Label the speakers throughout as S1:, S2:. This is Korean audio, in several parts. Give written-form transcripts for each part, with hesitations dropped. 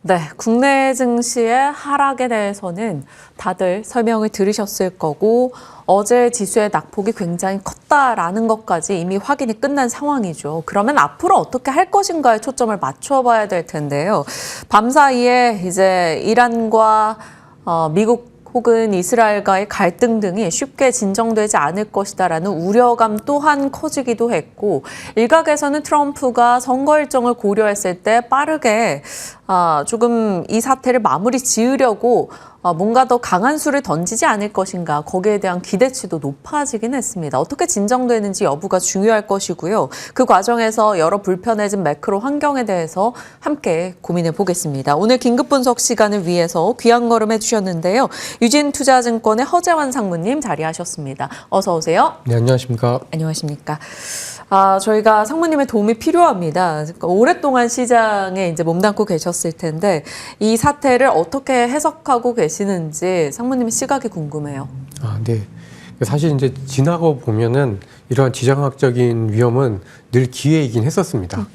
S1: 네, 국내 증시의 하락에 대해서는 다들 설명을 들으셨을 거고 어제 지수의 낙폭이 굉장히 컸다라는 것까지 이미 확인이 끝난 상황이죠. 그러면 앞으로 어떻게 할 것인가에 초점을 맞춰봐야 될 텐데요. 밤사이에 이제 이란과 미국 혹은 이스라엘과의 갈등 등이 쉽게 진정되지 않을 것이다라는 우려감 또한 커지기도 했고 일각에서는 트럼프가 선거 일정을 고려했을 때 빠르게 조금 이 사태를 마무리 지으려고 뭔가 더 강한 수를 던지지 않을 것인가 거기에 대한 기대치도 높아지긴 했습니다. 어떻게 진정되는지 여부가 중요할 것이고요. 그 과정에서 여러 불편해진 매크로 환경에 대해서 함께 고민해 보겠습니다. 오늘 긴급 분석 시간을 위해서 귀한 걸음 해주셨는데요. 유진투자증권의 허재환 상무님 자리하셨습니다. 어서 오세요.
S2: 네, 안녕하십니까.
S1: 안녕하십니까. 저희가 상무님의 도움이 필요합니다. 그러니까 오랫동안 시장에 이제 몸담고 계셨을 텐데 이 사태를 어떻게 해석하고 계시는지 상무님의 시각이 궁금해요.
S2: 네. 사실 이제 지나고 보면은 이러한 지정학적인 위험은 늘 기회이긴 했었습니다.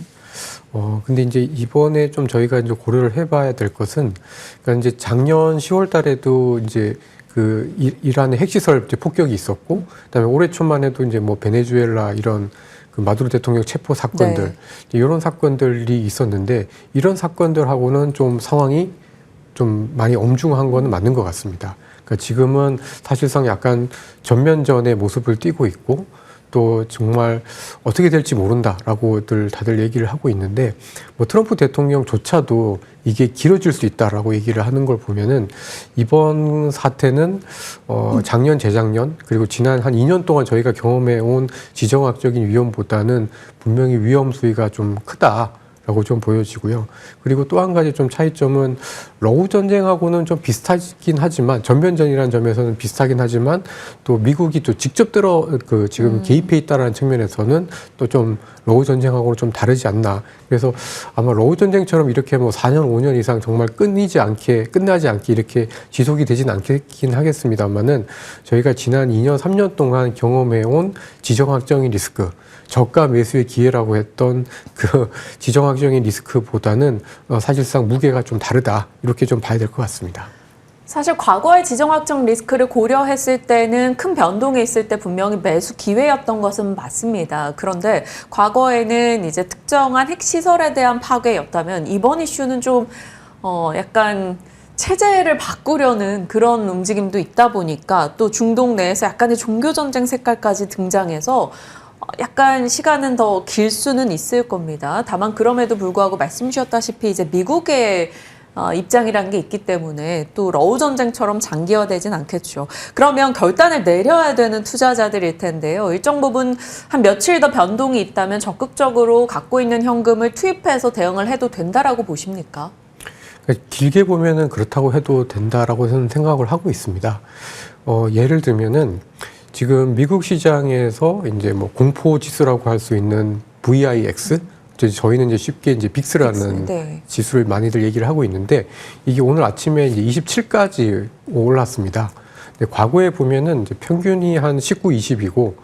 S2: 근데 이제 이번에 좀 저희가 이제 고려를 해봐야 될 것은, 그러니까 이제 작년 10월 달에도 이제 그 이란의 핵시설 폭격이 있었고, 그다음에 올해 초만 해도 이제 뭐 베네수엘라 이런 그 마두로 대통령 체포 사건들, 네. 이런 사건들이 있었는데 이런 사건들하고는 좀 상황이 좀 많이 엄중한 거는 맞는 것 같습니다. 그러니까 지금은 사실상 약간 전면전의 모습을 띠고 있고 또 정말 어떻게 될지 모른다라고들 다들 얘기를 하고 있는데 뭐 트럼프 대통령조차도 이게 길어질 수 있다라고 얘기를 하는 걸 보면은 이번 사태는 작년, 재작년 그리고 지난 한 2년 동안 저희가 경험해온 지정학적인 위험보다는 분명히 위험 수위가 좀 크다. 라고 좀 보여지고요. 그리고 또 한 가지 좀 차이점은 러우 전쟁하고는 좀 비슷하긴 하지만 전면전이라는 점에서는 비슷하긴 하지만 또 미국이 또 직접 지금 개입해 있다라는 측면에서는 또 좀 러우 전쟁하고는 좀 다르지 않나. 그래서 아마 러우 전쟁처럼 이렇게 뭐 4년, 5년 이상 정말 끝나지 않게 이렇게 지속이 되진 않긴 하겠습니다만은 저희가 지난 2년, 3년 동안 경험해온 지정학적인 리스크, 저가 매수의 기회라고 했던 그 지정학적인 리스크보다는 사실상 무게가 좀 다르다. 이렇게 좀 봐야 될 것 같습니다.
S1: 사실 과거의 지정학적 리스크를 고려했을 때는 큰 변동이 있을 때 분명히 매수 기회였던 것은 맞습니다. 그런데 과거에는 이제 특정한 핵시설에 대한 파괴였다면 이번 이슈는 좀 약간 체제를 바꾸려는 그런 움직임도 있다 보니까 또 중동 내에서 약간의 종교전쟁 색깔까지 등장해서 약간 시간은 더 길 수는 있을 겁니다. 다만 그럼에도 불구하고 말씀 주셨다시피 이제 미국의 입장이라는 게 있기 때문에 또 러우 전쟁처럼 장기화되진 않겠죠. 그러면 결단을 내려야 되는 투자자들일 텐데요. 일정 부분 한 며칠 더 변동이 있다면 적극적으로 갖고 있는 현금을 투입해서 대응을 해도 된다라고 보십니까?
S2: 길게 보면은 그렇다고 해도 된다라고 저는 생각을 하고 있습니다. 예를 들면은 지금 미국 시장에서 이제 뭐 공포 지수라고 할 수 있는 VIX, 저희는 이제 쉽게 이제 빅스라는 네. 지수를 많이들 얘기를 하고 있는데 이게 오늘 아침에 이제 27까지 올랐습니다. 근데 과거에 보면은 이제 평균이 한 19, 20이고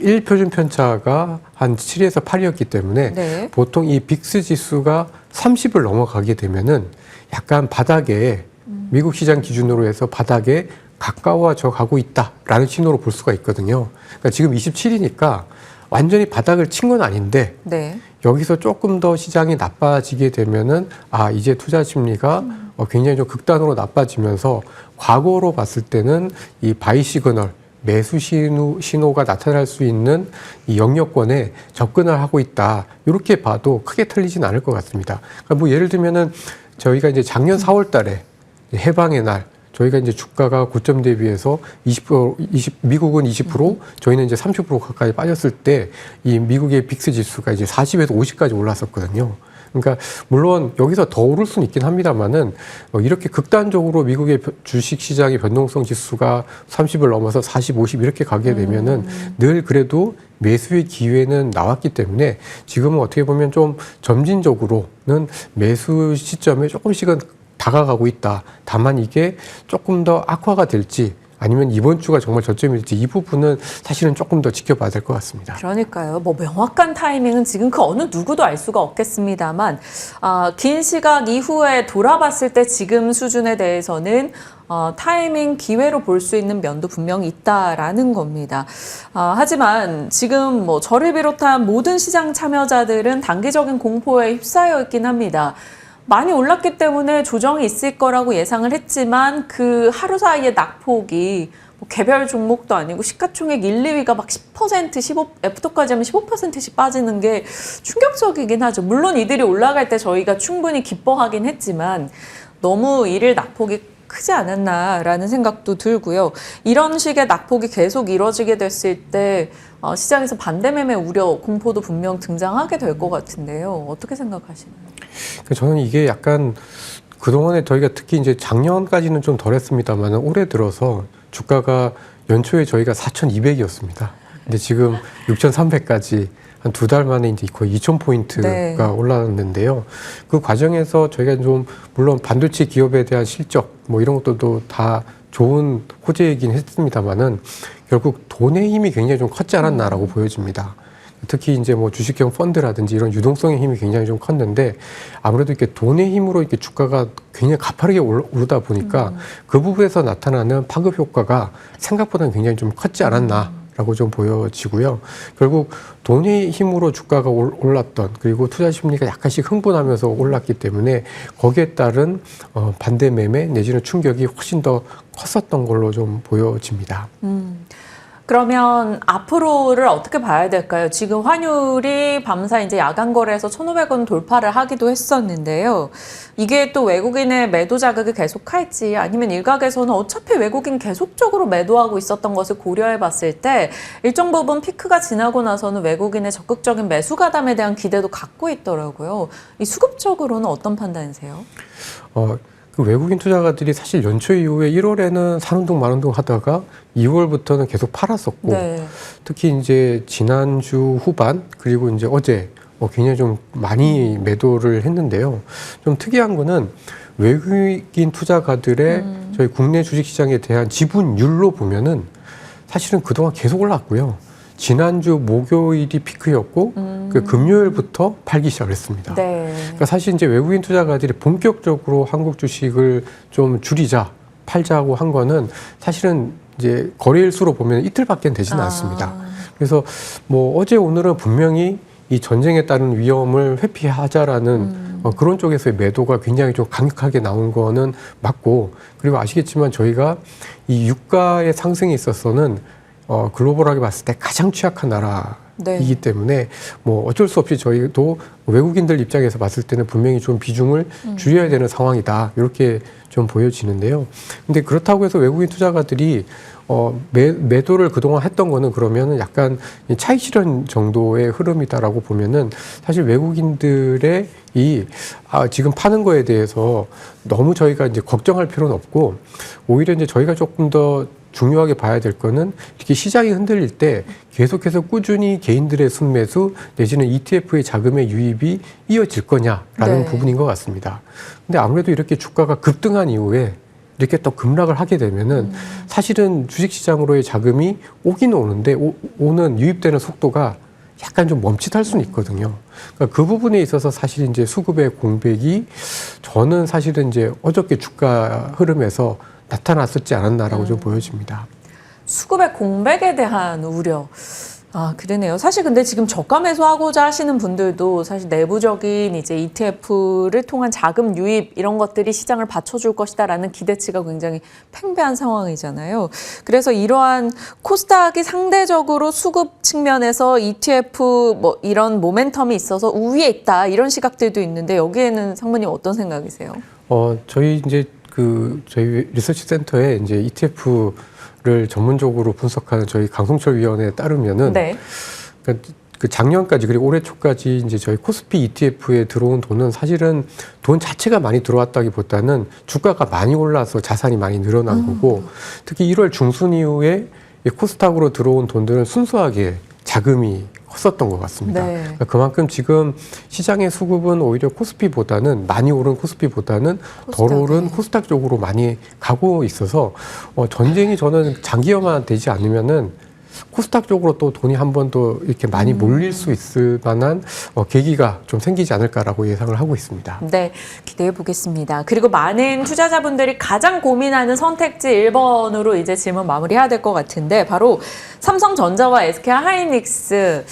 S2: 1표준 편차가 한 7에서 8이었기 때문에 네. 보통 이 빅스 지수가 30을 넘어가게 되면은 약간 바닥에 미국 시장 기준으로 해서 바닥에 가까워져 가고 있다라는 신호로 볼 수가 있거든요. 그러니까 지금 27이니까 완전히 바닥을 친 건 아닌데 네. 여기서 조금 더 시장이 나빠지게 되면은 이제 투자 심리가 굉장히 좀 극단으로 나빠지면서 과거로 봤을 때는 이 바이 시그널 매수 신호가 나타날 수 있는 이 영역권에 접근을 하고 있다. 이렇게 봐도 크게 틀리진 않을 것 같습니다. 그러니까 뭐 예를 들면은 저희가 이제 작년 4월 달에 해방의 날 저희가 이제 주가가 고점 대비해서 20%, 미국은 20%, 저희는 이제 30% 가까이 빠졌을 때 이 미국의 빅스 지수가 이제 40에서 50까지 올랐었거든요. 그러니까 물론 여기서 더 오를 수는 있긴 합니다만은 이렇게 극단적으로 미국의 주식 시장의 변동성 지수가 30을 넘어서 40, 50 이렇게 가게 되면은 늘 그래도 매수의 기회는 나왔기 때문에 지금은 어떻게 보면 좀 점진적으로는 매수 시점에 조금씩은 다가가고 있다. 다만 이게 조금 더 악화가 될지 아니면 이번 주가 정말 저점일지 이 부분은 사실은 조금 더 지켜봐야 될 것 같습니다.
S1: 그러니까요. 뭐 명확한 타이밍은 지금 그 어느 누구도 알 수가 없겠습니다만 긴 시각 이후에 돌아봤을 때 지금 수준에 대해서는 타이밍 기회로 볼 수 있는 면도 분명히 있다라는 겁니다. 하지만 지금 뭐 저를 비롯한 모든 시장 참여자들은 단기적인 공포에 휩싸여 있긴 합니다. 많이 올랐기 때문에 조정이 있을 거라고 예상을 했지만 그 하루 사이에 낙폭이 뭐 개별 종목도 아니고 시가총액 1, 2위가 막 10%, 15, 애프터까지 하면 15%씩 빠지는 게 충격적이긴 하죠. 물론 이들이 올라갈 때 저희가 충분히 기뻐하긴 했지만 너무 이를 낙폭이 크지 않았나라는 생각도 들고요. 이런 식의 낙폭이 계속 이뤄지게 됐을 때 시장에서 반대 매매 우려, 공포도 분명 등장하게 될 것 같은데요. 어떻게 생각하시나요?
S2: 저는 이게 약간 그동안에 저희가 특히 이제 작년까지는 좀 덜했습니다만 올해 들어서 주가가 연초에 저희가 4,200이었습니다. 근데 지금 6,300까지 한 두 달 만에 이제 거의 2,000포인트가
S1: 네.
S2: 올라왔는데요. 그 과정에서 저희가 좀 물론 반도체 기업에 대한 실적 뭐 이런 것들도 다 좋은 호재이긴 했습니다만은 결국 돈의 힘이 굉장히 좀 컸지 않았나라고 보여집니다. 특히 이제 뭐 주식형 펀드라든지 이런 유동성의 힘이 굉장히 좀 컸는데 아무래도 이렇게 돈의 힘으로 이렇게 주가가 굉장히 가파르게 오르다 보니까 그 부분에서 나타나는 파급 효과가 생각보다는 굉장히 좀 컸지 않았나라고 좀 보여지고요. 결국 돈의 힘으로 주가가 올랐던 그리고 투자 심리가 약간씩 흥분하면서 올랐기 때문에 거기에 따른 반대 매매 내지는 충격이 훨씬 더 컸었던 걸로 좀 보여집니다.
S1: 그러면 앞으로를 어떻게 봐야 될까요? 지금 환율이 밤사 이제 야간 거래에서 1,500원 돌파를 하기도 했었는데요. 이게 또 외국인의 매도 자극이 계속할지 아니면 일각에서는 어차피 외국인 계속적으로 매도하고 있었던 것을 고려해 봤을 때 일정 부분 피크가 지나고 나서는 외국인의 적극적인 매수 가담에 대한 기대도 갖고 있더라고요. 이 수급적으로는 어떤 판단이세요?
S2: 그 외국인 투자가들이 사실 연초 이후에 1월에는 사운동 마운동 하다가 2월부터는 계속 팔았었고
S1: 네.
S2: 특히 이제 지난주 후반 그리고 이제 어제 굉장히 좀 많이 매도를 했는데요. 좀 특이한 거는 외국인 투자가들의 저희 국내 주식시장에 대한 지분율로 보면은 사실은 그동안 계속 올랐고요. 지난주 목요일이 피크였고 그 금요일부터 팔기 시작을 했습니다.
S1: 네.
S2: 그러니까 사실 이제 외국인 투자가들이 본격적으로 한국 주식을 좀 줄이자, 팔자고 한 거는 사실은 이제 거래일 수로 보면 이틀밖에 되지는 않습니다. 그래서 뭐 어제 오늘은 분명히 이 전쟁에 따른 위험을 회피하자라는 그런 쪽에서의 매도가 굉장히 좀 강력하게 나온 거는 맞고 그리고 아시겠지만 저희가 이 유가의 상승에 있어서는 글로벌하게 봤을 때 가장 취약한 나라이기 때문에 뭐 어쩔 수 없이 저희도 외국인들 입장에서 봤을 때는 분명히 좀 비중을 줄여야 되는 상황이다. 이렇게 좀 보여지는데요. 근데 그렇다고 해서 외국인 투자가들이 매도를 그동안 했던 거는 그러면은 약간 차익 실현 정도의 흐름이다라고 보면은 사실 외국인들의 지금 파는 거에 대해서 너무 저희가 이제 걱정할 필요는 없고 오히려 이제 저희가 조금 더 중요하게 봐야 될 거는 이렇게 시장이 흔들릴 때 계속해서 꾸준히 개인들의 순매수 내지는 ETF의 자금의 유입이 이어질 거냐라는 부분인 것 같습니다. 근데 아무래도 이렇게 주가가 급등한 이후에 이렇게 또 급락을 하게 되면은 사실은 주식시장으로의 자금이 오긴 오는데 오는 유입되는 속도가 약간 좀 멈칫할 수는 있거든요. 그러니까 그 부분에 있어서 사실 이제 수급의 공백이 저는 사실은 이제 어저께 주가 흐름에서 나타났었지 않았나라고 좀 보여집니다.
S1: 수급의 공백에 대한 우려. 그러네요. 사실 근데 지금 저가 매수하고자 하시는 분들도 사실 내부적인 이제 ETF를 통한 자금 유입 이런 것들이 시장을 받쳐줄 것이다라는 기대치가 굉장히 팽배한 상황이잖아요. 그래서 이러한 코스닥이 상대적으로 수급 측면에서 ETF 뭐 이런 모멘텀이 있어서 우위에 있다 이런 시각들도 있는데 여기에는 상무님 어떤 생각이세요?
S2: 저희 이제 저희 리서치 센터에 이제 ETF를 전문적으로 분석하는 저희 강성철 위원회에 따르면은 그러니까 그 작년까지 그리고 올해 초까지 이제 저희 코스피 ETF에 들어온 돈은 사실은 돈 자체가 많이 들어왔다기보다는 주가가 많이 올라서 자산이 많이 늘어난 거고 특히 1월 중순 이후에 코스닥으로 들어온 돈들은 순수하게 자금이 컸었던 것 같습니다.
S1: 네.
S2: 그러니까 그만큼 지금 시장의 수급은 오히려 코스피보다는 많이 오른 코스피보다는 덜 오른 코스닥 쪽으로 많이 가고 있어서 전쟁이 저는 장기화만 되지 않으면은 코스닥 쪽으로 또 돈이 한 번 더 이렇게 많이 몰릴 수 있을 만한 계기가 좀 생기지 않을까라고 예상을 하고 있습니다.
S1: 네, 기대해 보겠습니다. 그리고 많은 투자자분들이 가장 고민하는 선택지 1번으로 이제 질문 마무리해야 될 것 같은데 바로 삼성전자와 SK하이닉스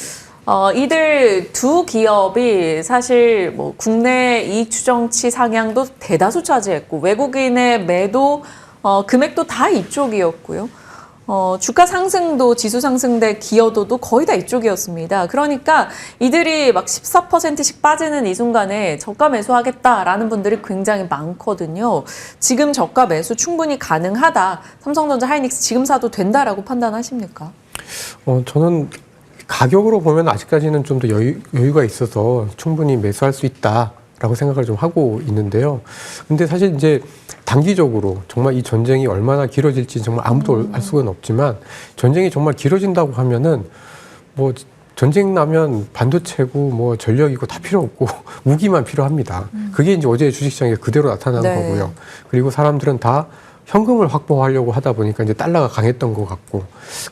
S1: 이들 두 기업이 사실 뭐 국내 이익 추정치 상향도 대다수 차지했고 외국인의 매도 금액도 다 이쪽이었고요. 주가 상승도 지수 상승대 기여도도 거의 다 이쪽이었습니다. 그러니까 이들이 막 14%씩 빠지는 이 순간에 저가 매수하겠다라는 분들이 굉장히 많거든요. 지금 저가 매수 충분히 가능하다. 삼성전자, 하이닉스 지금 사도 된다라고 판단하십니까?
S2: 저는 가격으로 보면 아직까지는 좀 더 여유가 있어서 충분히 매수할 수 있다라고 생각을 좀 하고 있는데요. 근데 사실 이제 단기적으로 정말 이 전쟁이 얼마나 길어질지 정말 아무도 알 수는 없지만 전쟁이 정말 길어진다고 하면은 뭐 전쟁 나면 반도체고 뭐 전력이고 다 필요 없고 무기만 필요합니다. 그게 이제 어제 주식시장에 그대로 나타난 거고요. 그리고 사람들은 다 현금을 확보하려고 하다 보니까 이제 달러가 강했던 것 같고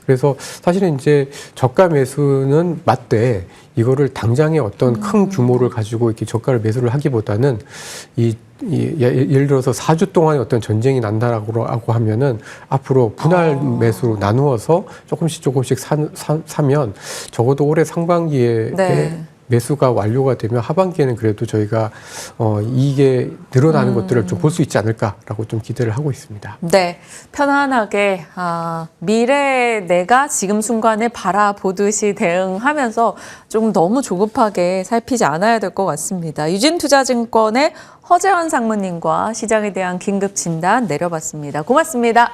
S2: 그래서 사실은 이제 저가 매수는 맞되 이거를 당장의 어떤 큰 규모를 가지고 이렇게 저가를 매수를 하기보다는 예를 들어서 4주 동안의 어떤 전쟁이 난다라고 하면은 앞으로 분할 매수로 나누어서 조금씩 사면 적어도 올해 상반기에 매수가 완료가 되면 하반기에는 그래도 저희가 이게 늘어나는 것들을 좀 볼 수 있지 않을까라고 좀 기대를 하고 있습니다.
S1: 네, 편안하게 미래에 내가 지금 순간에 바라보듯이 대응하면서 좀 너무 조급하게 살피지 않아야 될 것 같습니다. 유진투자증권의 허재원 상무님과 시장에 대한 긴급 진단 내려봤습니다. 고맙습니다.